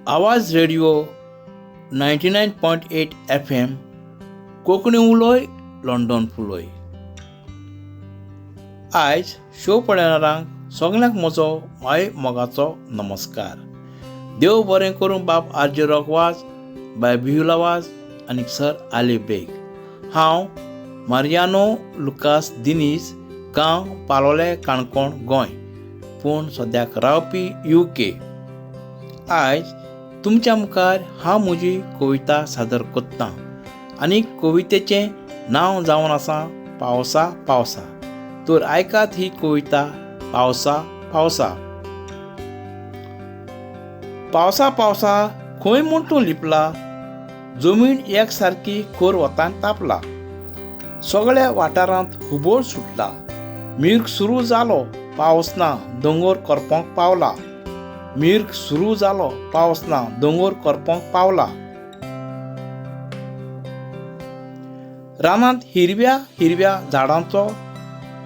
आवाज radio 99.8 FM Konkani उलोय London फुलोय. आयज show पळयणाऱ्यांक सगळ्यांक म्हजो माये मोगाचो नमस्कार. देव बरें करूं बाब आरजे रॉकवाज, बाय बिहुला वाज आनी सर आले बेग. हांव मारियानो लुकास दिनीज, गांव पालोले काणकोण गोंय, पूण सद्याक रावपी UK. आयज तुमच्या मुखार हांव म्हजी कविता सादर करतां आनी कवितेचें नांव जावन आसा पावसा पावसा. तर आयकात ही कविता पावसा पावसा. पावसा पावसा खंय म्हूण तूं लिपला, जमीन एक सारकी खोर वतान तापला. सगळ्या वाठारांत हुबोळ सुटला, मिर्ग सुरू जालो पावस ना दोंगर करपोंक पावला. मिर्ग सुरू जालो पावस ना दोंगर करपोंक पावला. रानांत हिरव्या हिरव्या झाडांचो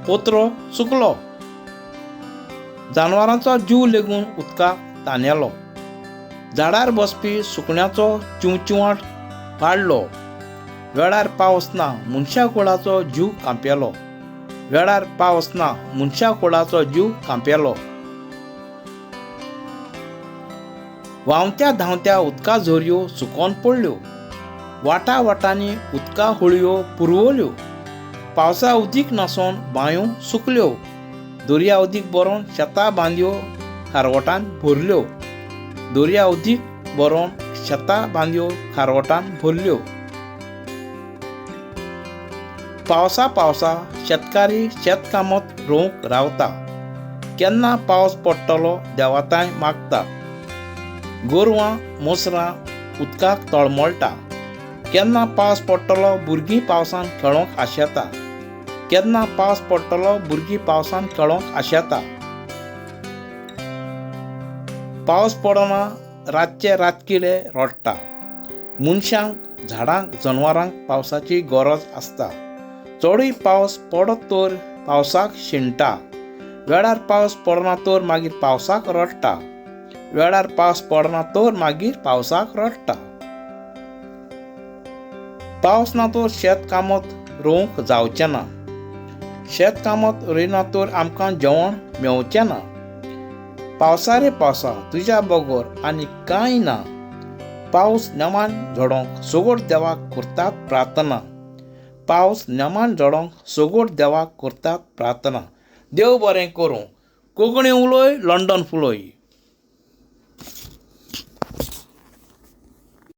पोत्रो सुकलो, जनावरांचो जीव लेगून उदकाक ताणेलो. झाडार बसपी सुकण्याचो चिवचिवाट वाडलो. वेळार पावस ना मनशा कुळाचो जीव कांपेलो. वेळार पावस ना मनशा कुळाचो जीव कांपेलो. व्हांवत्या धांवत्या उदका झरयो सुकोन पडल्यो, वाटा वाटांनी उदका होळयो पुरवल्यो. पावसा उदीक नासोन बांयो सुकल्यो, दर्या उदीक भरोन शेतां बांदयो खारवटान भरल्यो. दर्या उदीक भरोन शेतां बांदयो खारवटान भरल्यो. पावसा पावसा शेतकारी शेत कामत रोवंक रावता. केन्ना पावस पडटलो देवाताय मागता. गोरवां मोसरां उदकाक तळमळटा. केन्ना पावस पडटलो भुरगीं पावसान खेळोंक आशेता. केन्ना पावस पडटलो भुरगीं पावसान खेळोंक आशेता. पावस पडना रातचे रातकिडे रडटा. मनशांक झाडांक जनावरांक पावसाची गरज आसता. चडूय पावस पडत तर पावसाक शिणटा. वेळार पावस पडना तर मागीर पावसाक रडटा. वेळार पावस पडना तर मागीर पावसाक रडटा. पावस ना तर शेत कामत रोवंक जावचें ना. शेत कामत रोयना तर आमकां जेवण मेवचें ना. पावसा रे पावसा तुज्या बगर आनी कांय ना. पावस नेमान झडोंक सोगोड देवाक करतात प्रार्थना. पावस नेमान झडोंक सोगोड देवाक करतात प्रार्थना. देव बरें करूं. कोंकणी उलोय लंडन फुलोय.